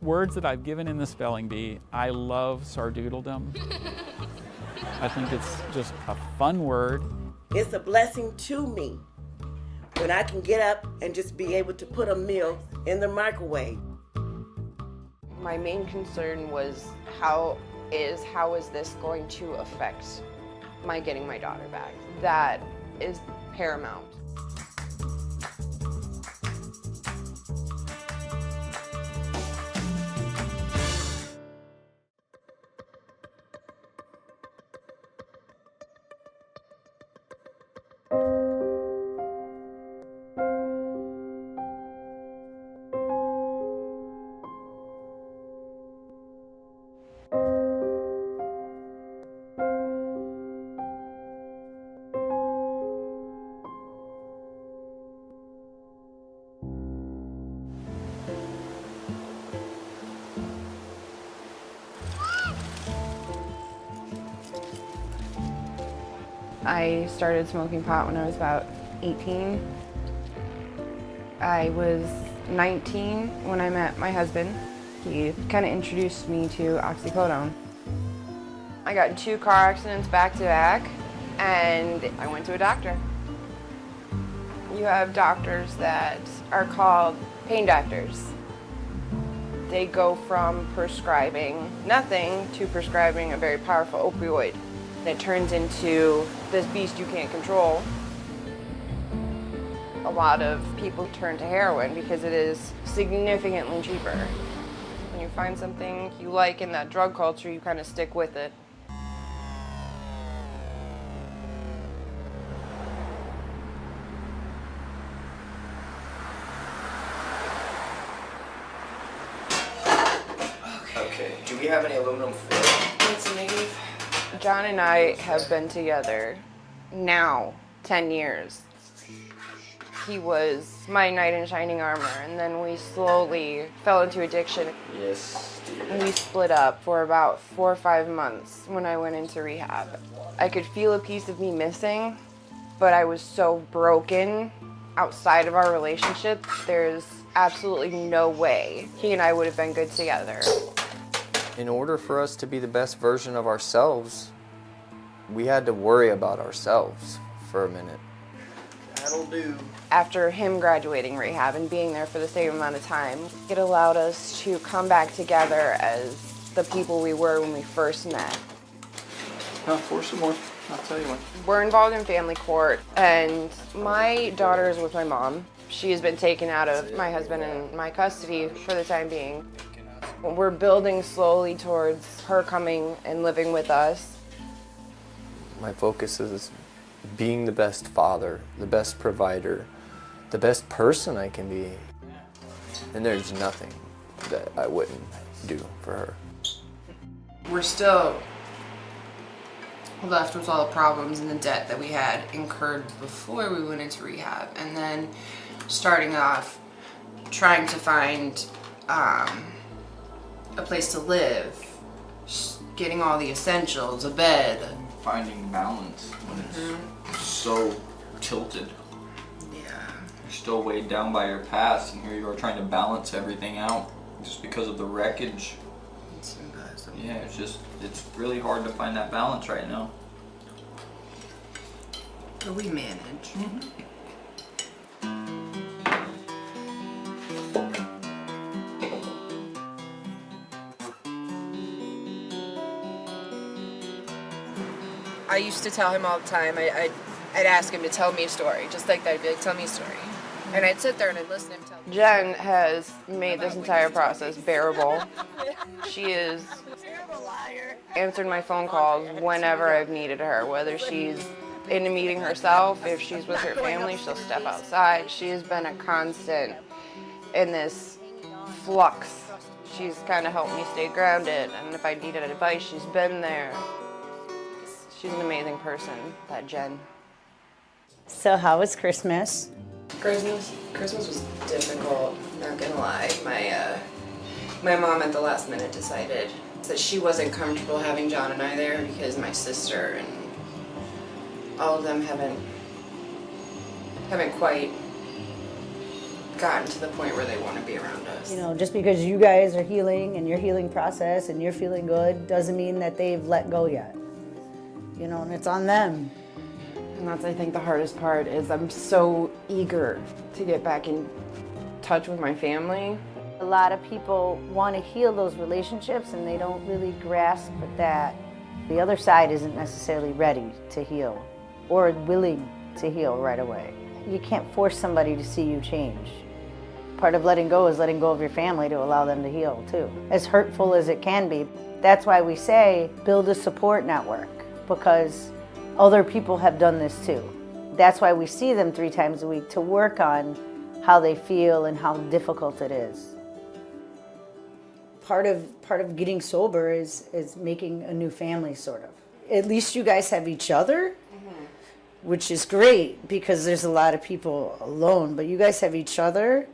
words that I've given in the spelling bee, I love sardoodledom. I think it's just a fun word. It's a blessing to me when I can get up and just be able to put a meal in the microwave. My main concern was how is this going to affect my getting my daughter back? That is paramount. I started smoking pot when I was about 18. I was 19 when I met my husband. He kind of introduced me to oxycodone. I got in 2 car accidents back to back, and I went to a doctor. You have doctors that are called pain doctors. They go from prescribing nothing to prescribing a very powerful opioid. It turns into this beast you can't control. A lot of people turn to heroin because it is significantly cheaper. When you find something you like in that drug culture, you kind of stick with it. Okay, do we have any aluminum foil? It's a negative. John and I have been together now 10 years. He was my knight in shining armor, and then we slowly fell into addiction. Yes, dear. We split up for about 4 or 5 months when I went into rehab. I could feel a piece of me missing, but I was so broken outside of our relationship, there's absolutely no way he and I would have been good together. In order for us to be the best version of ourselves, we had to worry about ourselves for a minute. That'll do. After him graduating rehab and being there for the same amount of time, it allowed us to come back together as the people we were when we first met. No, pour some more. I'll tell you when. We're involved in family court, and my daughter is with my mom. She has been taken out of my husband and my custody for the time being. We're building slowly towards her coming and living with us. My focus is being the best father, the best provider, the best person I can be. And there's nothing that I wouldn't do for her. We're still left with all the problems and the debt that we had incurred before we went into rehab, and then starting off trying to find a place to live, getting all the essentials, a bed. Finding balance when it's so tilted. Yeah. You're still weighed down by your past, and here you are trying to balance everything out just because of the wreckage. It's impossible. Yeah, it's really hard to find that balance right now. But we manage. I used to tell him all the time, I'd ask him to tell me a story, just like that. I'd be like, tell me a story. And I'd sit there and I'd listen to him tell me. Jen has made this entire process bearable. She has answered my phone calls whenever I've needed her, whether she's in a meeting herself, if she's with her family, she'll step outside. She has been a constant in this flux. She's kind of helped me stay grounded, and if I needed advice, she's been there. She's an amazing person, that Jen. So how was Christmas? Christmas was difficult, not gonna lie. My mom at the last minute decided that she wasn't comfortable having John and I there because my sister and all of them haven't quite gotten to the point where they want to be around us. You know, just because you guys are healing and your healing process and you're feeling good doesn't mean that they've let go yet. You know, and it's on them. And that's, I think, the hardest part is I'm so eager to get back in touch with my family. A lot of people want to heal those relationships and they don't really grasp that the other side isn't necessarily ready to heal or willing to heal right away. You can't force somebody to see you change. Part of letting go is letting go of your family to allow them to heal too. As hurtful as it can be. That's why we say build a support network, because other people have done this too. That's why we see them 3 times a week, to work on how they feel and how difficult it is. Part of getting sober is making a new family, sort of. At least you guys have each other, which is great because there's a lot of people alone, but you guys have each other,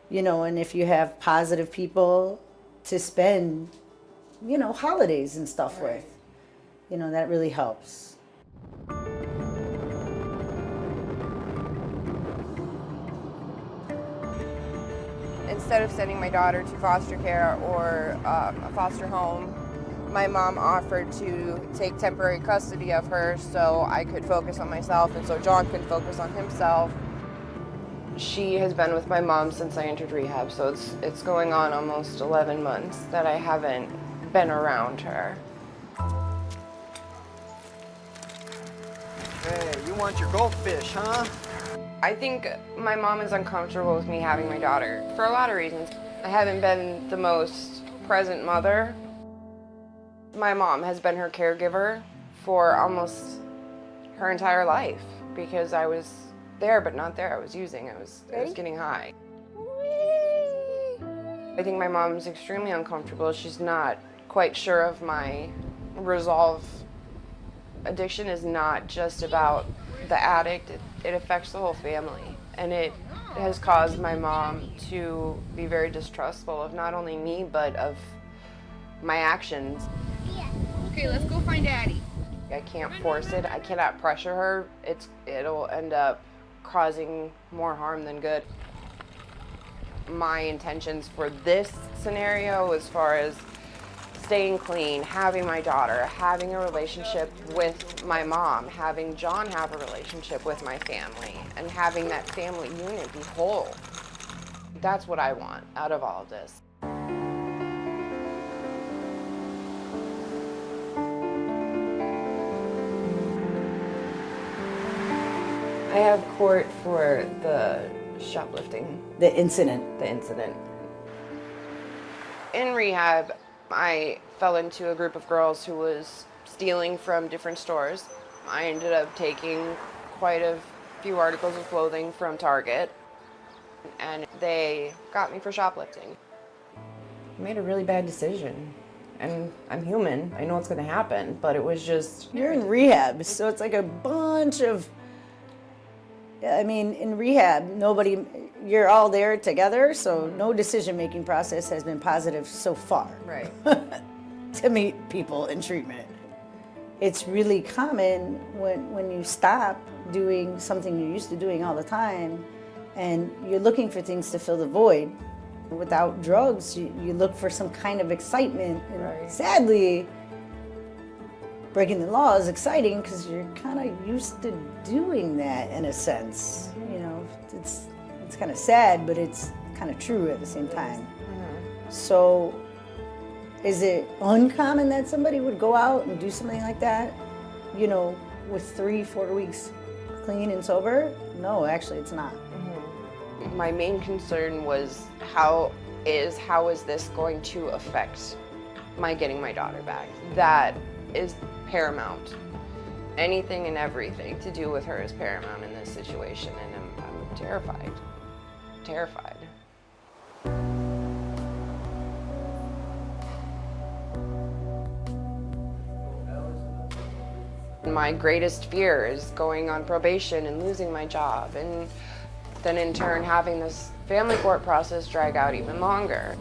you know, and if you have positive people to spend, you know, holidays and stuff with, you know, that really helps. Instead of sending my daughter to foster care or a foster home, my mom offered to take temporary custody of her so I could focus on myself and so John could focus on himself. She has been with my mom since I entered rehab, so it's going on almost 11 months that I haven't been around her. Hey, you want your goldfish, huh? I think my mom is uncomfortable with me having my daughter for a lot of reasons. I haven't been the most present mother. My mom has been her caregiver for almost her entire life because I was there but not there. I was using, I was getting high. I think my mom's extremely uncomfortable. She's not quite sure of my resolve. Addiction is not just about the addict, it affects the whole family. And it has caused my mom to be very distrustful of not only me, but of my actions. Okay, let's go find Daddy. I can't force it, I cannot pressure her. It'll end up causing more harm than good. My intentions for this scenario, as far as staying clean, having my daughter, having a relationship with my mom, having John have a relationship with my family, and having that family unit be whole. That's what I want out of all of this. I have court for the shoplifting. The incident. In rehab, I fell into a group of girls who was stealing from different stores. I ended up taking quite a few articles of clothing from Target, and they got me for shoplifting. I made a really bad decision, and I'm human. I know what's going to happen, but it was just... You're in rehab, so it's like a bunch of... I mean, in rehab, you're all there together, so no decision-making process has been positive so far. Right. To meet people in treatment. It's really common when you stop doing something you're used to doing all the time, and you're looking for things to fill the void. Without drugs, you look for some kind of excitement, and sadly, breaking the law is exciting because you're kind of used to doing that in a sense. You know, it's kind of sad, but it's kind of true at the same time. So, is it uncommon that somebody would go out and do something like that, you know, with 3-4 weeks clean and sober? No, actually, it's not. My main concern was how is this going to affect my getting my daughter back? That is paramount. Anything and everything to do with her is paramount in this situation, and I'm terrified. Terrified. My greatest fear is going on probation and losing my job, and then in turn having this family court process drag out even longer.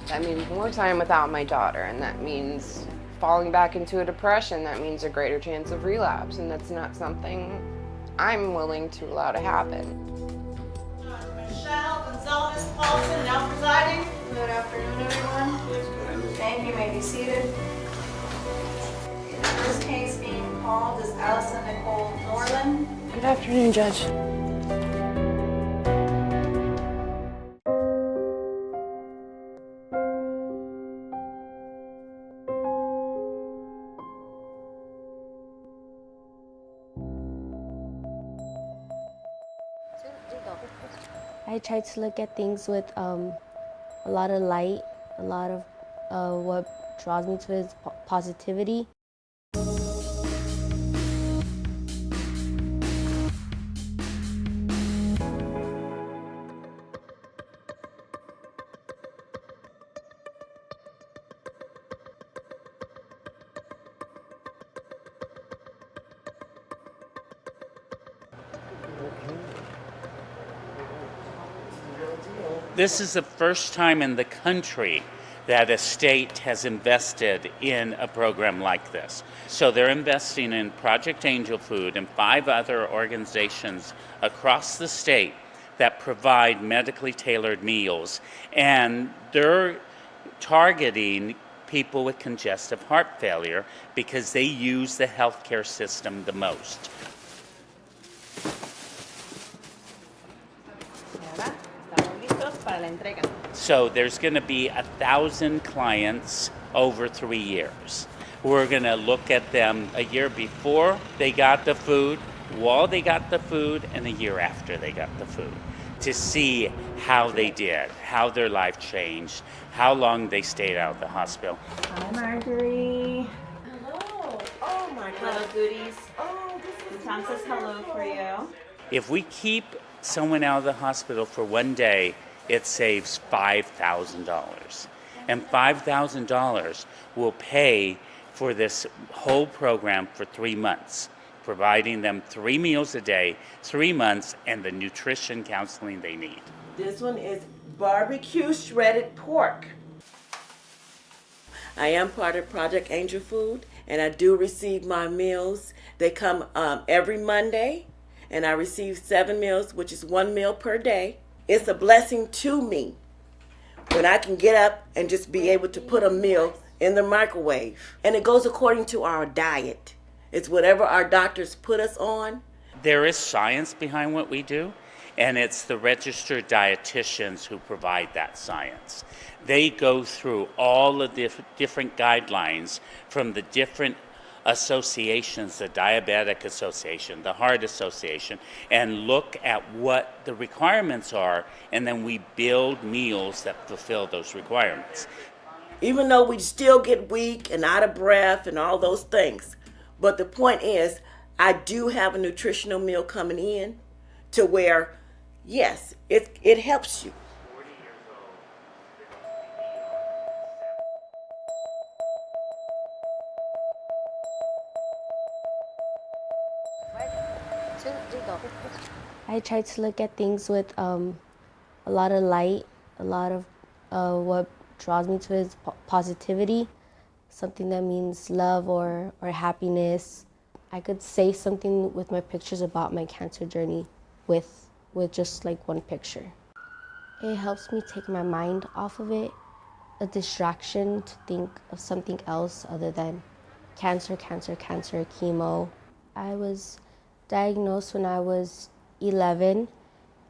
That means more time without my daughter, and that means falling back into a depression. That means a greater chance of relapse, and that's not something I'm willing to allow to happen. Michelle Gonzalez. Ms. Paulson, now presiding. Good afternoon, everyone. Thank you. May be seated. The first case being called is Allison Nicole Norland. Good afternoon, Judge. I try to look at things with a lot of light, a lot of what draws me to is positivity. This is the first time in the country that a state has invested in a program like this. So they're investing in Project Angel Food and 5 other organizations across the state that provide medically tailored meals. And they're targeting people with congestive heart failure because they use the healthcare system the most. So there's going to be 1,000 clients over 3 years. We're going to look at them a year before they got the food, while they got the food, and a year after they got the food to see how they did, how their life changed, how long they stayed out of the hospital. Hi, Marjorie. Hello. Oh my God. Little goodies. Oh, this is Tom says hello for you. If we keep someone out of the hospital for one day, it saves $5,000. And $5,000 will pay for this whole program for 3 months, providing them 3 meals a day, 3 months, and the nutrition counseling they need. This one is barbecue shredded pork. I am part of Project Angel Food, and I do receive my meals. They come every Monday, and I receive 7 meals, which is 1 meal per day. It's a blessing to me when I can get up and just be able to put a meal in the microwave. And it goes according to our diet. It's whatever our doctors put us on. There is science behind what we do, and it's the registered dietitians who provide that science. They go through all of the different guidelines from the different associations, the Diabetic Association, the Heart Association, and look at what the requirements are, and then we build meals that fulfill those requirements. Even though we still get weak and out of breath and all those things, but the point is, I do have a nutritional meal coming in to where, yes, it helps you. I try to look at things with a lot of light, a lot of what draws me to is positivity, something that means love or happiness. I could say something with my pictures about my cancer journey with just like one picture. It helps me take my mind off of it, a distraction to think of something else other than cancer, chemo. I was diagnosed when I was 11,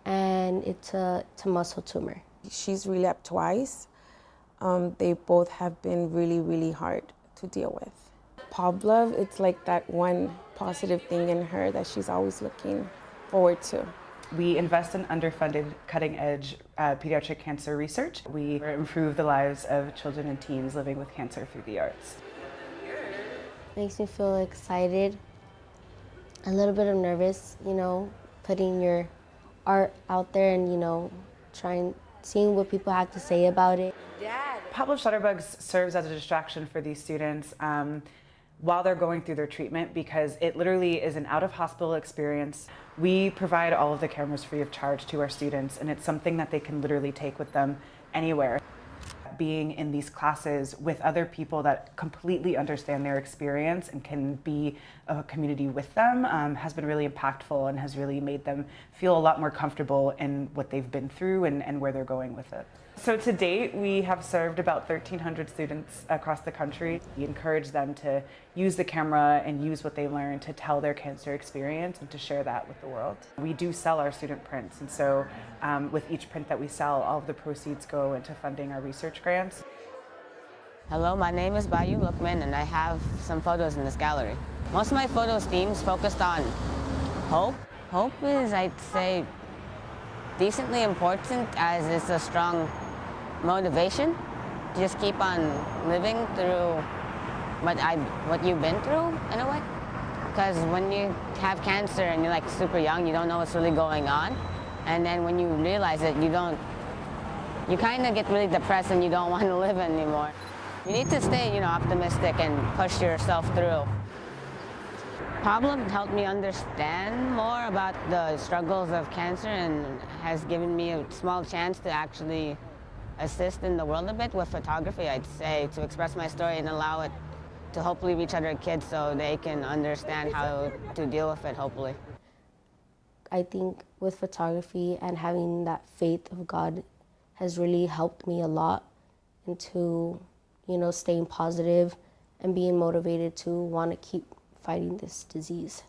and it's a muscle tumor. She's relapsed twice. They both have been really, really hard to deal with. Pavlov, it's like that one positive thing in her that she's always looking forward to. We invest in underfunded, cutting-edge pediatric cancer research. We improve the lives of children and teens living with cancer through the arts. Makes me feel excited, a little bit of nervous, putting your art out there and, seeing what people have to say about it. Pavlov Shutterbugs serves as a distraction for these students while they're going through their treatment, because it literally is an out-of-hospital experience. We provide all of the cameras free of charge to our students, and it's something that they can literally take with them anywhere. that being in these classes with other people that completely understand their experience and can be a community with them has been really impactful and has really made them feel a lot more comfortable in what they've been through and where they're going with it. So to date, we have served about 1,300 students across the country. We encourage them to use the camera and use what they learn to tell their cancer experience and to share that with the world. We do sell our student prints, and so with each print that we sell, all of the proceeds go into funding our research grants. Hello, my name is Bayu Lukman, and I have some photos in this gallery. Most of my photos themes focused on hope. Hope is, I'd say, decently important, as it's a strong motivation to just keep on living through what you've been through, in a way. Because when you have cancer and you're like super young, you don't know what's really going on, and then when you realize it, you kind of get really depressed and you don't want to live anymore. You need to stay, optimistic and push yourself through. Pablo helped me understand more about the struggles of cancer and has given me a small chance to actually assist in the world a bit with photography, I'd say, to express my story and allow it to hopefully reach other kids so they can understand how to deal with it, hopefully. I think with photography and having that faith of God has really helped me a lot into, staying positive and being motivated to want to keep fighting this disease.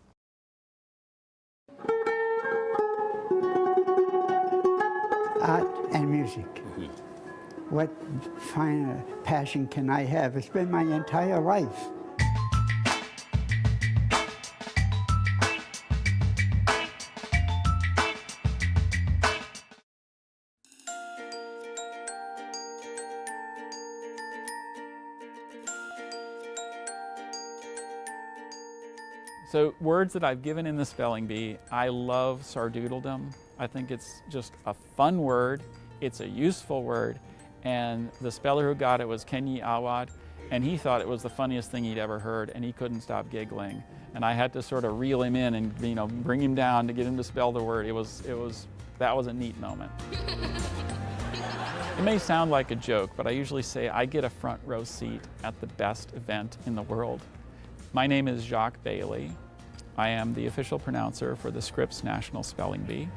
Art and music. What finer passion can I have? It's been my entire life. So words that I've given in the spelling bee, I love sardoodledom. I think it's just a fun word. It's a useful word. And the speller who got it was Kenyi Awad, and he thought it was the funniest thing he'd ever heard, and he couldn't stop giggling. And I had to sort of reel him in and bring him down to get him to spell the word. That was a neat moment. It may sound like a joke, but I usually say I get a front row seat at the best event in the world. My name is Jacques Bailey. I am the official pronouncer for the Scripps National Spelling Bee.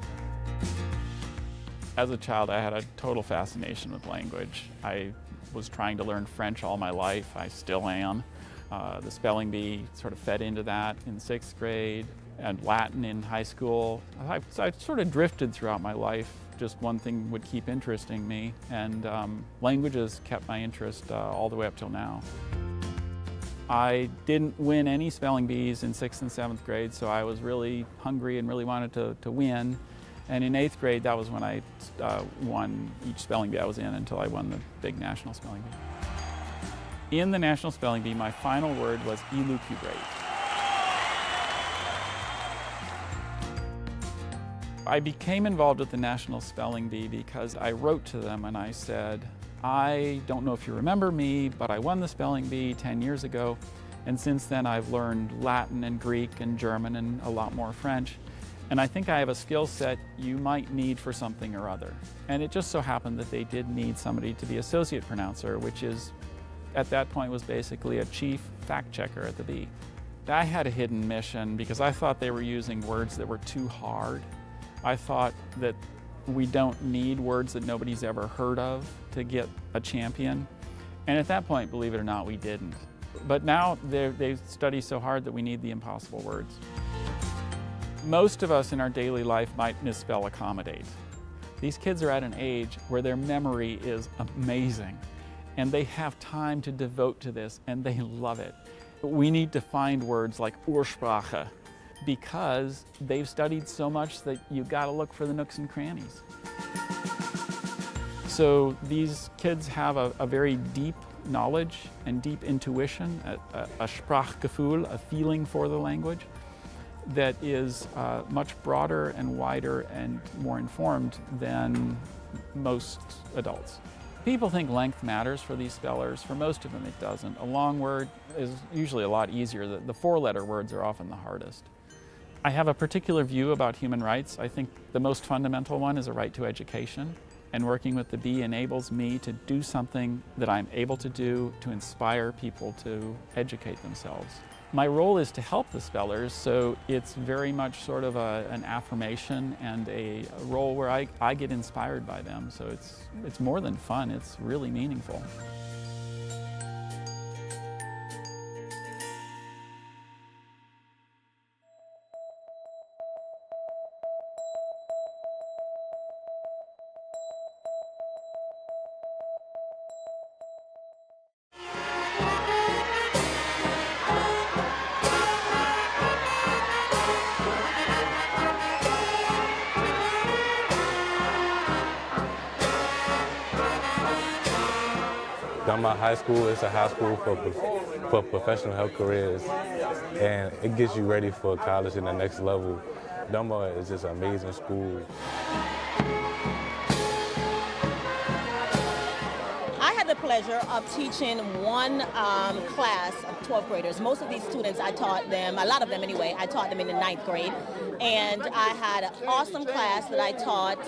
As a child, I had a total fascination with language. I was trying to learn French all my life. I still am. The spelling bee sort of fed into that in 6th grade, and Latin in high school. I sort of drifted throughout my life. Just one thing would keep interesting me, and languages kept my interest all the way up till now. I didn't win any spelling bees in 6th and 7th grade, so I was really hungry and really wanted to win. And in 8th grade, that was when I won each spelling bee I was in until I won the big national spelling bee. In the national spelling bee, my final word was elucubrate. I became involved with the national spelling bee because I wrote to them and I said, I don't know if you remember me, but I won the spelling bee 10 years ago. And since then, I've learned Latin and Greek and German and a lot more French. And I think I have a skill set you might need for something or other. And it just so happened that they did need somebody to be associate pronouncer, which is, at that point, was basically a chief fact checker at the Bee. I had a hidden mission because I thought they were using words that were too hard. I thought that we don't need words that nobody's ever heard of to get a champion. And at that point, believe it or not, we didn't. But now they study so hard that we need the impossible words. Most of us in our daily life might misspell accommodate. These kids are at an age where their memory is amazing, and they have time to devote to this, and they love it. We need to find words like Ursprache, because they've studied so much that you've got to look for the nooks and crannies. So these kids have a very deep knowledge and deep intuition, a Sprachgefühl, a feeling for the language, that is much broader and wider and more informed than most adults. People think length matters for these spellers. For most of them, it doesn't. A long word is usually a lot easier. The four-letter words are often the hardest. I have a particular view about human rights. I think the most fundamental one is a right to education. And working with the bee enables me to do something that I'm able to do to inspire people to educate themselves. My role is to help the spellers, so it's very much sort of an affirmation and a role where I get inspired by them. So it's more than fun, it's really meaningful. Dunbar High School is a high school for professional health careers, and it gets you ready for college in the next level. Dunbar is just an amazing school. I had the pleasure of teaching one class of 12th graders. Most of these students, I taught them, a lot of them anyway, I taught them in the 9th grade. And I had an awesome class that I taught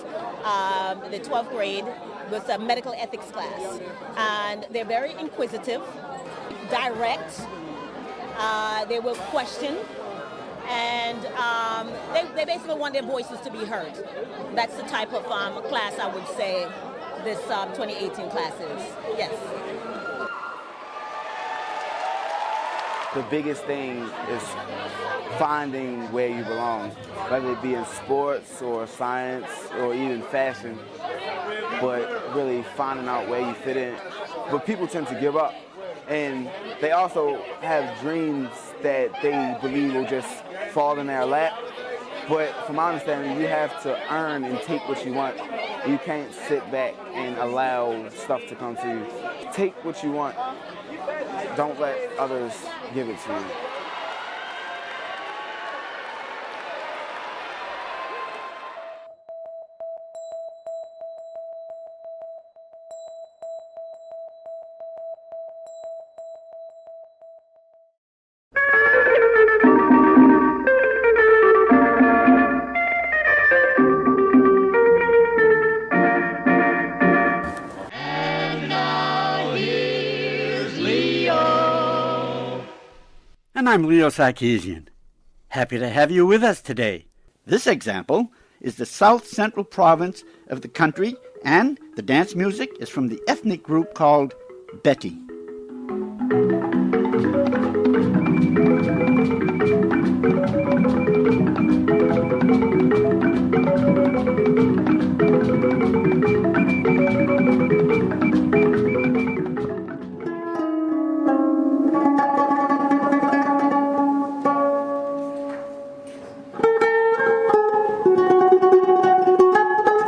the 12th grade. It was a medical ethics class. And they're very inquisitive, direct, they will question, and they basically want their voices to be heard. That's the type of class I would say this 2018 class is. Yes. The biggest thing is finding where you belong, whether it be in sports or science or even fashion, but really finding out where you fit in. But people tend to give up, and they also have dreams that they believe will just fall in their lap. But from my understanding, you have to earn and take what you want. You can't sit back and allow stuff to come to you. Take what you want. Don't let others give it to you. And I'm Leo Sarkeesian. Happy to have you with us today. This example is the South Central province of the country, and the dance music is from the ethnic group called Betty.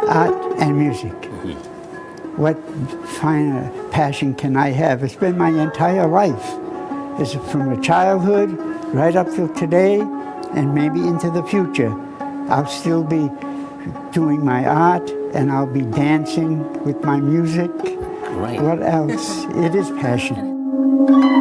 Art and music. What finer passion can I have? It's been my entire life. It's from a childhood right up till today and maybe into the future. I'll still be doing my art and I'll be dancing with my music. Right. What else? It is passion.